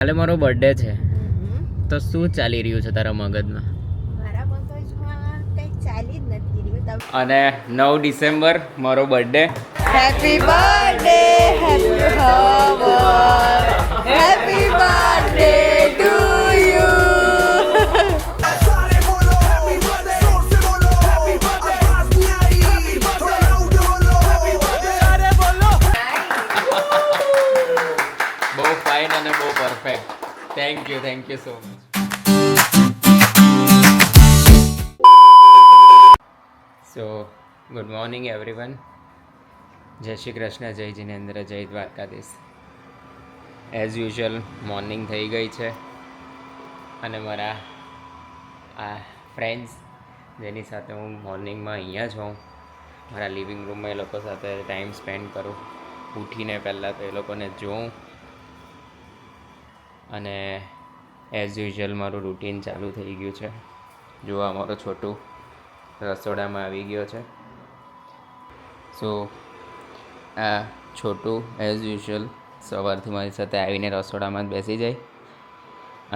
કાલે મારો બર્થડે છે તો શું ચાલી રહ્યું છે તારા મગજમાં? મારા મગજમાં કંઈ ચાલી જ નથી રહ્યું. અને 9 ડિસેમ્બર મારો birthday. Happy birthday happy birthday to you. બહુ ફાઇન અને બહુ perfect. Thank you so much. So good morning everyone. જય શ્રી કૃષ્ણ, જય જિનેન્દ્ર, જય દ્વારકાધીશ. એઝ યુઝ્યુઅલ મોર્નિંગ થઈ ગઈ છે અને મારા આ ફ્રેન્ડ્સ જેની સાથે હું મોર્નિંગમાં અહીંયા છું, મારા લિવિંગ રૂમમાં એ લોકો સાથે ટાઈમ સ્પેન્ડ કરું. ઉઠીને પહેલાં તો એ લોકોને જોઉં અને એઝ યુઝ્યુઅલ મારું રૂટીન ચાલુ થઈ ગયું છે. જો અમારો છોટું રસોડામાં આવી ગયો છે. સો આ છોટું એઝ યુઝ્યુઅલ સવારથી મારી સાથે આવીને રસોડામાં જ બેસી જાય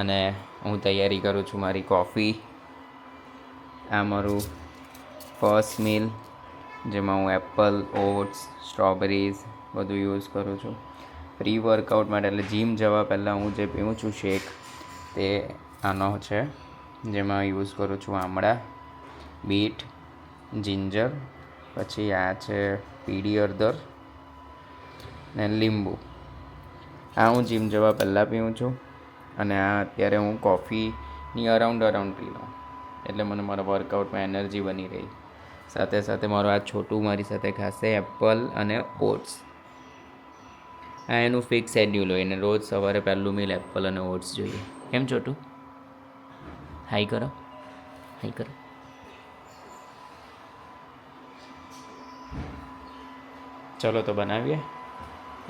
અને હું તૈયારી કરું છું મારી કોફી. આ મારું ફર્સ્ટ મીલ જેમાં હું એપલ, ઓટ્સ, સ્ટ્રોબેરીઝ બધું યુઝ કરું છું પ્રી વર્કઆઉટ માટે. એટલે જીમ જવા પહેલાં હું જે પીઉં છું શેક તે આનો છે, જેમાં યુઝ કરું છું આમળા, બીટ, જિંજર, પછી આ છે પીળી હળદર ને લીંબુ. આ હું જીમ જવા પહેલાં પીઉં છું અને આ અત્યારે હું કોફીની અરાઉન્ડ પી લઉં એટલે મને મારા વર્કઆઉટમાં એનર્જી બની રહી. સાથે સાથે મારું આ છોટું મારી સાથે ખાશે એપલ અને ઓટ્સ. આ એનું ફિક્સ શેડ્યુલ હોય ને રોજ સવારે પહેલું મીલ એપલ અને ઓટ્સ જોઈએ. કેમ છોટું? હાઈ કરો, હાઈ કરો. ચલો તો બનાવીએ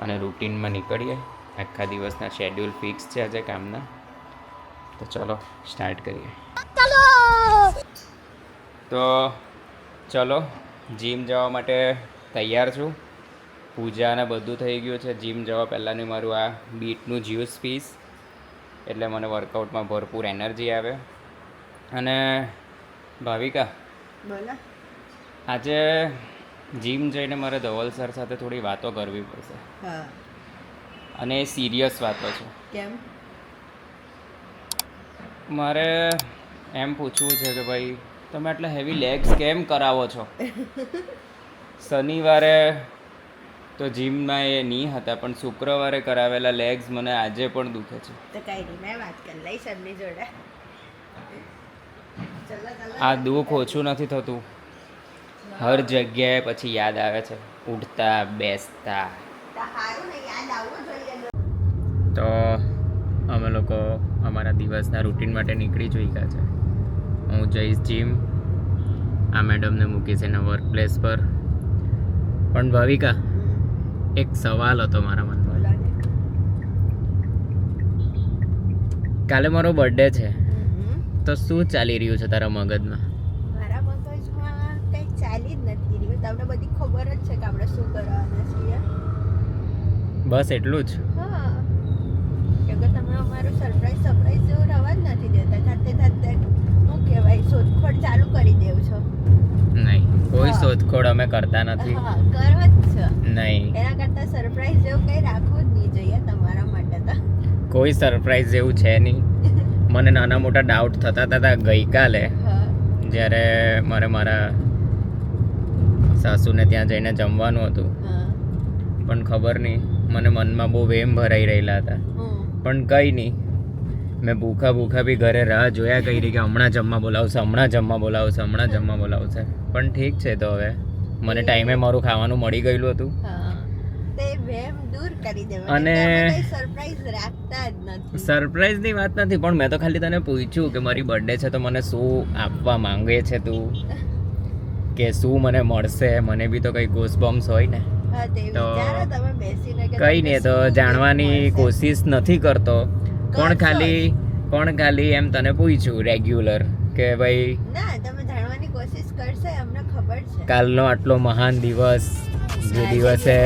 અને રૂટીનમાં નીકળીએ. આખા દિવસના શેડ્યુલ ફિક્સ છે આજે કામના, તો ચલો સ્ટાર્ટ કરીએ. તો ચલો જીમ જવા માટે તૈયાર છું. પૂજા અને બધું થઈ ગયું છે. જીમ જવા પહેલાંનું મારું આ બીટનું જ્યુસ પીસ એટલે મને વર્કઆઉટમાં ભરપૂર એનર્જી આવે. અને ભાવિકા, બોલો. આજે જીમ જઈને મારે ધવલ સર સાથે થોડી વાતો કરવી પડશે. હા. અને એ સિરિયસ વાતો છે. કેમ? મારે એમ પૂછવું છે કે ભાઈ તમે આટલા હેવી લેગ્સ કેમ કરાવો છો? શનિવારે તો જીમમાં એ નહીં હતા, પણ શુક્રવારે કરાવેલા લેગ્સ મને આજે પણ દુખે છે. તો કઈ નહીં, મેં વાત કરી લઈશ એમની જોડે. આ દુઃખ ઓછું નથી થતું. હર જગ્યાએ પછી યાદ આવે છે ઉઠતા બેસતા. તો અમે લોકો અમારા દિવસના રૂટીન માટે નીકળી ચૂક્યા છે. હું જઈશ જીમ, આ મેડમને મૂકીશ એના વર્ક પ્લેસ પર. પણ ભાવિકા, એક સવાલ હતો મારા મનમાં. કાલે મારો બર્થડે છે તો શું ચાલી રહ્યું છે તારા મગજમાં? મારા મગજમાં કંઈ ચાલી જ નથી રહ્યું. તમને બધી ખબર જ છે કે આપણે શું કરવાના છીએ. બસ એટલું જ. હા, કેમ કે તમે અમારું સરપ્રાઈઝ જેવું રવા જ નથી દેતા. જાતે શું કહેવાય, શોધખોળ ચાલુ કરી દેવ છો. નહીં, કોઈ શોધખોળ અમે કરતા નથી. હા, કરવા જ છે. નહીં, એના કરતાં સરપ્રાઈઝ જેવું કંઈ રાખવું જ નહીં જોઈએ તમારા માટે તો. કોઈ સરપ્રાઈઝ જેવું છે નહીં. મને નાના મોટા ડાઉટ થતા હતા ગઈકાલે, હા. જ્યારે મારા સાસુને ત્યાં જઈને જમવાનું હતું. હા. પણ ખબર નહીં, મને મનમાં બહુ વેમ ભરાઈ રહેલા હતા. પણ કંઈ નહીં, મેં ભૂખા બી ઘરે રાહ જોયા કરી કે હમણાં જમવા બોલાવશે. પણ ઠીક છે, તો હવે મને ટાઈમે મારું ખાવાનું મળી ગયેલું હતું. હા. તે વેમ દૂર કરી દેવાનો. અને સરપ્રાઈઝ રાખતા જ નથી. સરપ્રાઈઝની વાત નથી, પણ મેં તો ખાલી તને પૂછ્યું કે મારી બર્થડે છે તો મને શું આપવા માંગે છે તું, કે શું મને મળશે. મને બી તો કંઈ ગોસબમ્સ હોય ને. હા, તે તો વિચારો તમે બેસીને કે કંઈ તમને નહીં, તો શું જાણવાની મળશે. કોશિશ નથી કરતો. પણ ખાલી એમ તને પૂછ્યું રેગ્યુલર કે ભાઈ ના, તમે જાણવાની કોશિશ કરશે, અમને ખબર છે. કાલનો આટલો મહાન દિવસ, જે દિવસે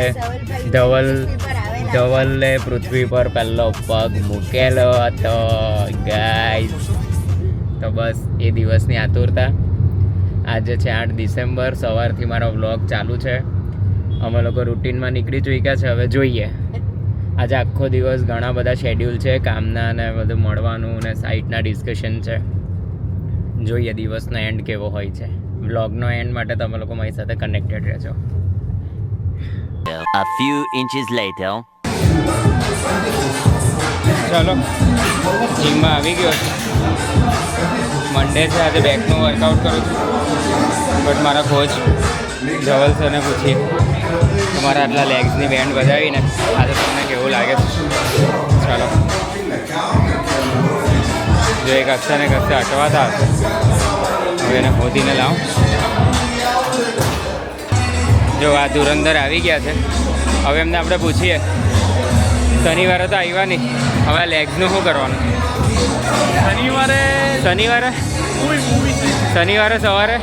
ધવલે પૃથ્વી પર પહેલો પગ મૂકેલો હતો ગાઈઝ. તો બસ એ દિવસની આતુરતા. આજે છે 8 ડિસેમ્બર, સવારથી મારો વ્લોગ ચાલુ છે. અમે લોકો રૂટીનમાં નીકળી ચૂક્યા છે. હવે જોઈએ, આજે આખો દિવસ ઘણા બધા શેડ્યુલ છે કામના ને બધું મળવાનું ને સાઇટના ડિસ્કશન છે. જોઈએ દિવસનો એન્ડ કેવો હોય છે. વ્લોગનો એન્ડ માટે તમે લોકો મારી સાથે કનેક્ટેડ રહેજો. A few inches later. ચાલો જીમમાં આવી ગયો છું. મંડે છે, આજે બેકનું વર્કઆઉટ કરું છું. બટ મારા કોચ ધવલ સરને પૂછીએ તો મારા આટલા લેગ્સની બેન્ડ બજાવીને આજે તમને કેવું લાગે છે. ચાલો જો એક અક્ષરને કશે અટવાતા હશે, હવે એને ખોદીને લાવ. જો આ ધુરંધર આવી ગયા છે. હવે એમને આપણે પૂછીએ, શનિવારે તો આવ્યા નહીં, હવે લેગ્સનું શું કરવાનું? શનિવારે સવારે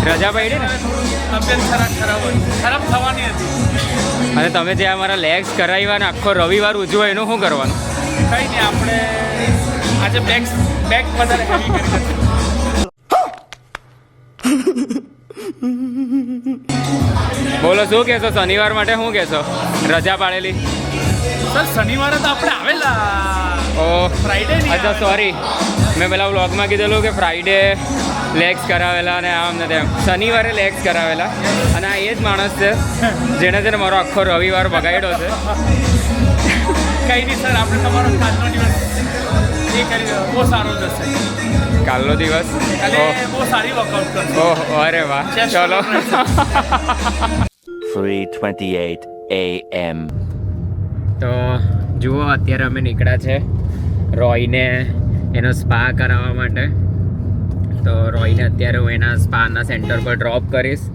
રજા પડી ને, ખરાબ થવાની હતી. અને તમે જે અમારા લેગ્સ કરાવ્યા ને આખો રવિવાર ઉજવો, એનું શું કરવાનું? કંઈ નહીં, આપણે આજે બેક વધારે હેવી કરી શકીએ. બોલો શું કહેશો? શનિવાર માટે શું કહેશો? રજા પાડેલી. સર શનિવારે તો આપણે આવેલા. ઓ ફ્રાઈડે નહીં. અચ્છા સોરી, મેં પેલા વ્લોગમાં કીધેલું કે ફ્રાઈડે લેગ્સ કરાવેલા અને આમ ને તેમ. શનિવારે લેગ્સ કરાવેલા. અને આ એ જ માણસ છે જેણે છે ને મારો આખો રવિવાર બગાડ્યો છે. કંઈ નહીં સર, આપણે તમારો કાલનો દિવસ એ કરી બહુ સારો જશે. કાલનો દિવસ કાલે બહુ સારી વર્કઆઉટ કરશે. ઓહ અરે વાહ, ચલો. 3:28 a.m. તો જુઓ, અત્યારે અમે નીકળ્યા છે રોયને એનો સ્પા કરાવવા માટે. તો રોયને અત્યારે હું એના સ્પાના સેન્ટર પર ડ્રોપ કરીશ.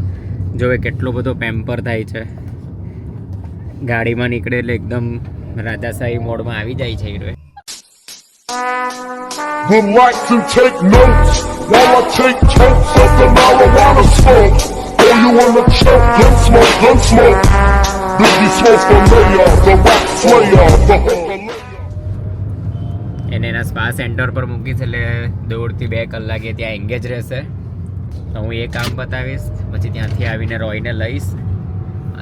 જો એ કેટલો બધો પેમ્પર થાય છે. ગાડીમાં નીકળે એટલે એકદમ રાજાશાહી મોડમાં આવી જાય છે hero. Relax and take notes while I take totes of the marijuana smoke. Oh, you wanna choke? Gun smoke. Biggie Smalls the mayor, the rap slayer, the એને એના સ્પા સેન્ટર પર મૂકીશ એટલે 1.5 થી 2 કલાકે ત્યાં એંગેજ રહેશે. તો હું એ કામ બતાવીશ, પછી ત્યાંથી આવીને રોયને લઈશ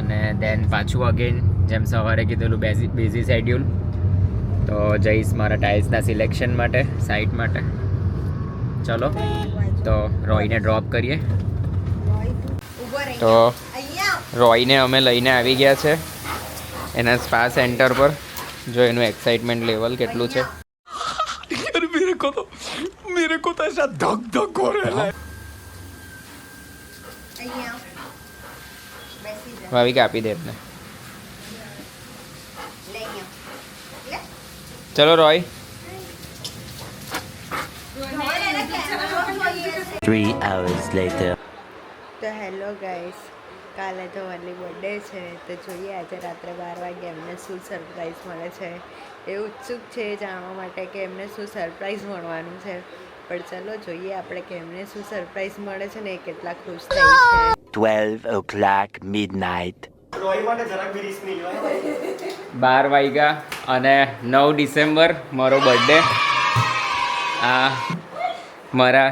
અને દેન પાછું અગેન જેમ સવારે કીધેલું બિઝી શેડ્યુલ તો જઈશ મારા ટાઇલ્સના સિલેક્શન માટે, સાઇટ માટે. ચલો તો રોયને ડ્રોપ કરીએ. તો રોયને અમે લઈને આવી ગયા છે એના સ્પા સેન્ટર પર. જો એનું એક્સાઇટમેન્ટ લેવલ કેટલું છે. मेरे को तो ऐसा धक धक हो रहा है. ભાવિકા આપી દે એમને. ચલો રોય. 3 hours later. તો હેલો ગાઈસ, કાલે તો વનની બર્થડે છે. તો જોઈએ આજે રાત્રે 12 વાગે એમને શું સરપ્રાઈઝ મળે છે. એ ઉત્સુક છે જાણવા માટે કે એમને શું સરપ્રાઈઝ મળવાનું છે. પણ ચલો જોઈએ આપણે કે એમને શું સરપ્રાઈઝ મળે છે ને એ કેટલા ખુશ થાય છે. 12 o'clock midnight. 12 વાગ્યા અને 9 ડિસેમ્બર મારો બર્થડે. આ મારા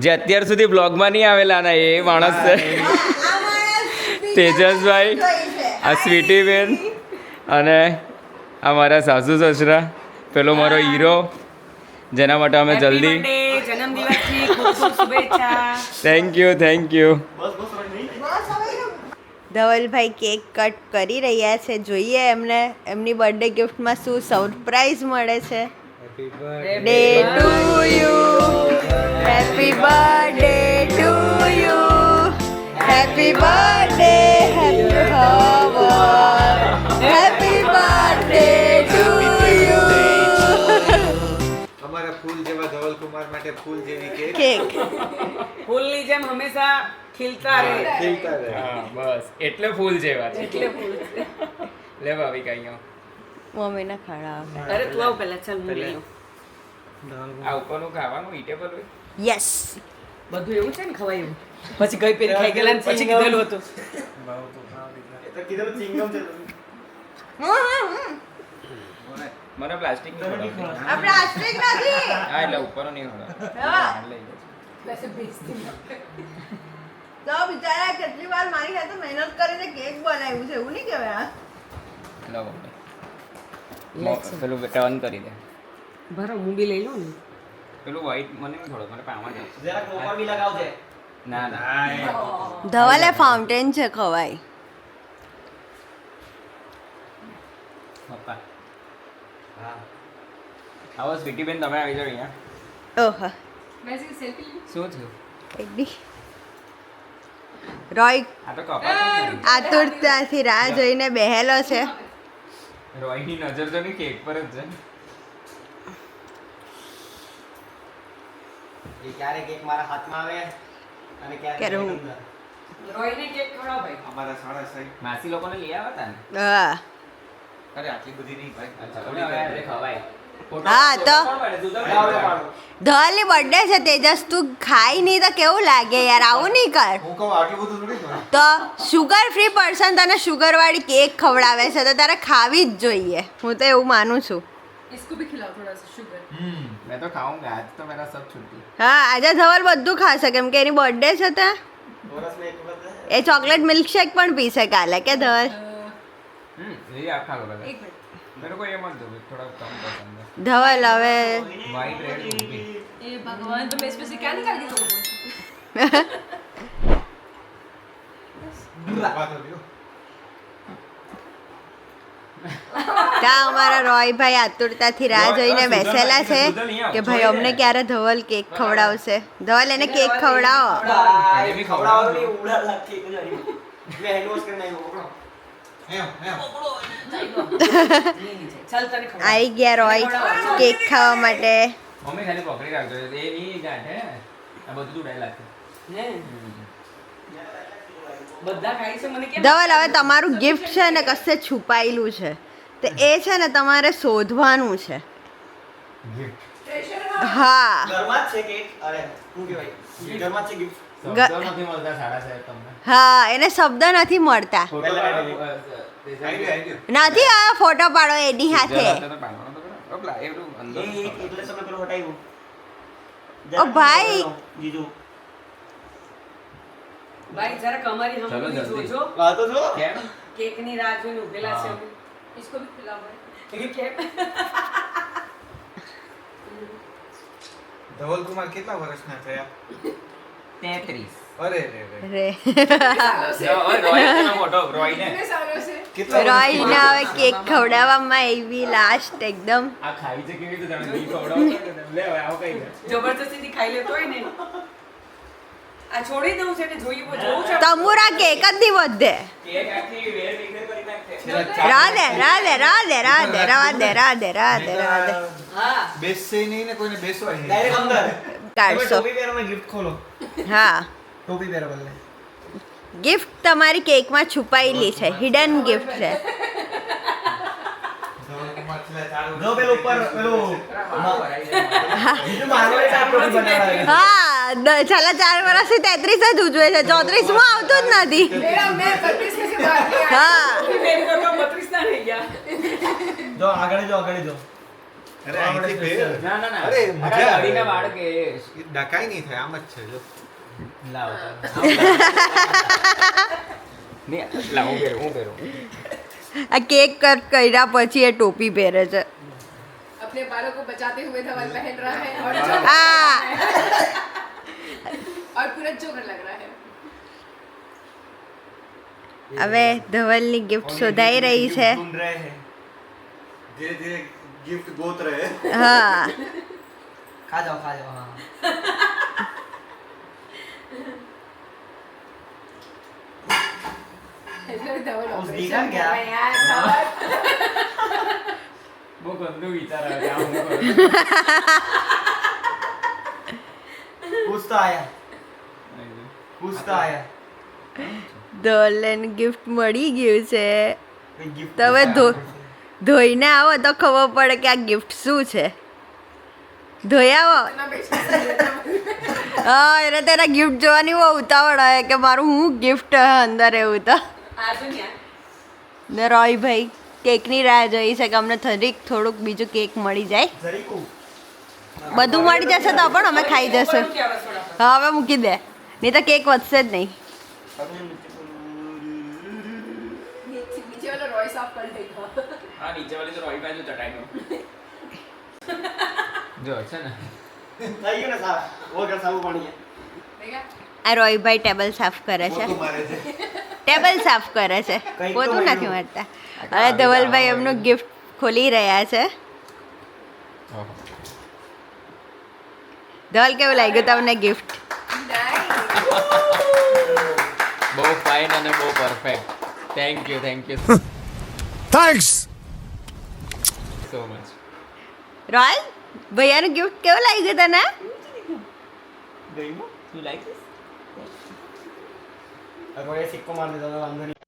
જે અત્યાર સુધી બ્લોગમાં નહીં આવેલા ને એ માણસ છે તેજસભાઈ, આ સ્વીટીબેન અને આ મારા સાસુ સસરા, પેલો મારો હીરો જેના માટે અમે જલ્દી. જન્મદિવસની ખૂબ ખૂબ શુભેચ્છા. Thank you. ધવલભાઈ કેક કટ કરી રહ્યા છે. જોઈએ એમને એમની બર્થડે ગિફ્ટમાં શું સરપ્રાઈઝ મળે છે. Day to you, happy birthday to you, happy birthday, happy birthday to you. અમારા ફૂલ જેવા ધવલ કુમાર માટે ફૂલ જેવી કેક ફૂલની જેમ હંમેશા ખીલતા રહે. ખીલતા રહે. હા બસ એટલે ફૂલ જેવા છે. એટલે ફૂલ છે. લે ભાવિકા અહીંયા મમ્મીને ખવડાવો. અરે તું આવ પહેલા, ચાલ હું લઈ આવું. આ ઉપરનું ખાવાનું ઈટેબલ હોય. યસ, બધું એવું છે ને ખવાય એવું. પછી ગઈ પેરી ખાઈ ગયેલા ને પછી કીધેલું હતું. મને પ્લાસ્ટિક આ પ્લાસ્ટિક નથી. હા એટલે ઉપર નહીં હોય હા. લઈ લે તો બિચારા કેટલી વાર મારી સાથે મહેનત કરીને કેક બનાવ્યું છે એવું નહીં કહેવાય. લો પેલું ટર્ન કરી દે ભરો હું બી લઈ લઉં ને. પેલું વ્હાઈટ મને થોડો મને પાવા દે જરાક ઉપર બી લગાવજે. ના ના ધવલે ફાઉન્ટેન છે ખવાય. પપ્પા આવો સ્વીટી બેન તમે આવી જાઓ અહીંયા ઓહો શું થયું એડી રોય આ તો કપા આતુરતાથી રાહ જોઈને બેહેલો છે. રોયની નજર તો નહીં કેક પર જ છે એ ક્યારેક એક મારા હાથમાં આવે અને ક્યારે ક્યારેક હું? અંદર. રોયને કેક ખવડાવ ભાઈ. અમારા સાડા સાહેબ. માસી લોકોને લઈ આવ્યા હતા ને હા અરે આટલી બધી નહીં ભાઈ. થોડી હવે ખવાય હા, તો. કોણ પાડે? તું તો લાવો, પાડે. લાવો. ધવલની બર્થડે છે તેજસ, તું ખાઈ નહીં તો કેવું લાગે યાર, આવું નહીં કર. હું કહું આટલું બધું થોડી થાય. તો શુગર ફ્રી પર્સન તને શુગર વાળી કેક ખવડાવે છે તો તારે ખાવી જ જોઈએ. હું તો એવું માનું છું. इसको भी खिलाओ थोड़ा सा शुगर. मैं तो खाऊंगा आज तो मेरा सब छुट्टी હા, આજે ધવલ બધું ખાશે કેમ કે એની બર્થડે છે તે. વર્ષમાં એક વખત એ ચોકલેટ મિલ્કશેક પણ પીશે કાલે કે ધવલ? ये आप खा लो पहले एक मिनट. मेरे को ये मत दो थोड़ा कम पसंद है ધવલ હવે वाइट रेड भी ए भगवान, तो मैं इसमें से क्या निकाल के दूँ? વાત હતી હો. ત્યાં અમારા રોયભાઈ આતુરતાથી રાહ જોઈને બેસેલા છે કે ભાઈ અમને ક્યારે ધવલ કેક ખવડાવશે. ધવલ એને કેક ખવડાવો. ये भी खवડાવો नहीं, ઉડા લાગતી એક હજાર. મેં હેન્ડ વોશ કરીને આવ્યો પકડો. એમ चल तने खवડાવ. આવી ગયા રોય કેક ખાવા માટે. मम्मी खाली पकड़ी રાખજો એ નહીં ગાંઠ હે આ બધું ઉડાઈ લાગશે હે? બધા ખાય છે મને કેમ? ધવલ હવે તમારું ગિફ્ટ છે ને કશે છુપાયેલું છે તે એ છે ને તમારે શોધવાનું છે. હા, ઘરમાં જ છે કેક. અરે શું કહેવાય ઘરમાં જ છે gift. શબ્દો નથી મળતા સારા સાહેબ તમને હા, એને શબ્દ નથી મળતા. ફોટો આવી ગયો. નથી આવ્યો ફોટો પાડો એની હાથે. એટલે તમે પેલું હટાવ્યું. ઓ ભાઈ. જીજુ ભાઈ જરા કમારી ચલો હમ જલ્દી. જોજો. આ તો જો. કેમ કેક ની રાહ જોઈને ઉભેલા છે હા. અમે. इसको भी खिलाओ भाई. કેક. ધવલકુમાર કેટલા વર્ષના થયા? 33 અરે રે રે. રે ફોટો રોય ને કેટલા રોયને હવે કેક ખવડાવવામાં એવી લાસ્ટ એકદમ. આ ખાવી છે કેવી રીતે તમે નહીં ખવડાવો લે હવે આવો કઈ છે જબરજસ્તીથી ખાઈ લેતો હોય ને. આ છોડી દઉં છે ને જોવું છે. તંબુરા કેક જ નહીં વધે. કેક આખી વેર વિખેર કરી નાખશે રાધે રાધે રાધે રાધે રાધે રાધે રાધે રાધે હા. બેસશે નહીં ને કોઈને બેસવાય નહીં. ડાયરેક્ટ અંદર. કાઢશો. ટોપી પહેરો ને gift ખોલો. હા, ટોપી પહેરો બદલે. ગિફ્ટ તમારી કેકમાં છુપાયેલી છે, હિડન ગિફ્ટ છે. જો પેલું ઉપર પેલું બીજું મારવાડી ટાઈપ ટોપી બનાવડાવી. હા, છેલ્લા 4 વર્ષથી 33 જ ઉજવે છે, 34માં આવતું જ નથી. હા, બેન કરતો 32 ના થઈ ગયા. જો આગળ જો આગળ જો. અરે અહીંથી ફેર. ના ના ના અરે, મજા આવે. ગાડીના વાળ કે એ ડકાઈ નહીં થાય આમ જ છે જો. લાવ ને લાવ હું પહેરું આ કેક કટ કર્યા પછી એ ટોપી પહેરે છે. अपने बालों को बचाते हुए धवल पहन रहा है और આ और पूरा जोकर लग रहा है. હવે ધવલની ગિફ્ટ શોધાઈ રહી છે. ढूंढ रहे हैं. ધીરે ધીરે गिफ्ट गोत रहे હા, खा जाओ हाँ. એટલે ધવલ उस operation दिखा क्या? कर रहा है यार, धवल. બહુ ગંદુ વિચાર આવે આ હું કરું कुछ तो आया. कुछ तो आया. ધવલને ગિફ્ટ મળી ગયું છે. कोई gift તો હવે ધોઈને આવો તો ખબર પડે કે આ ગિફ્ટ શું છે. ધોઈ આવો. इतना बेचैन હા, એને તેના ગિફ્ટ જોવાની બહુ ઉતાવળ હોય કે મારું હું ગિફ્ટ અંદર એવું તો. આ જો ને આ. ને રોયભાઈ કેકની રાહ જોઈ છે કે અમને થોડુંક બીજું કેક મળી જાય. જરીકું. બધું મળી જશે તો પણ અમે ખાઈ જશું. હા હવે મૂકી દે, નહીં તો કેક વધશે જ નહીં. नीचे वाला रॉय साफ कर देगा હા નીચે વાળી તો રોઈ બાજુ ચટાઈનો જો છે ને થઈ ગયું ને સાફ. વગર સાબુ પાણી. देखा આ રોયભાઈ ટેબલ સાફ કરે છે. ટેબલ સાફ કરે છે, પોતું નથી મારતા. અને ધવલભાઈ એમનું ગિફ્ટ ખોલી રહ્યા છે. ધવલ કેવું લાગ્યું તમને ગિફ્ટ? બહુ ફાઇન અને બહુ perfect. Thank you Thanks! So much. Royal ભૈયાનું ગિફ્ટ કેવું લાગ્યું તને? You like this? હવે સિક્કો મારી દીધો, વાંધો નહીં.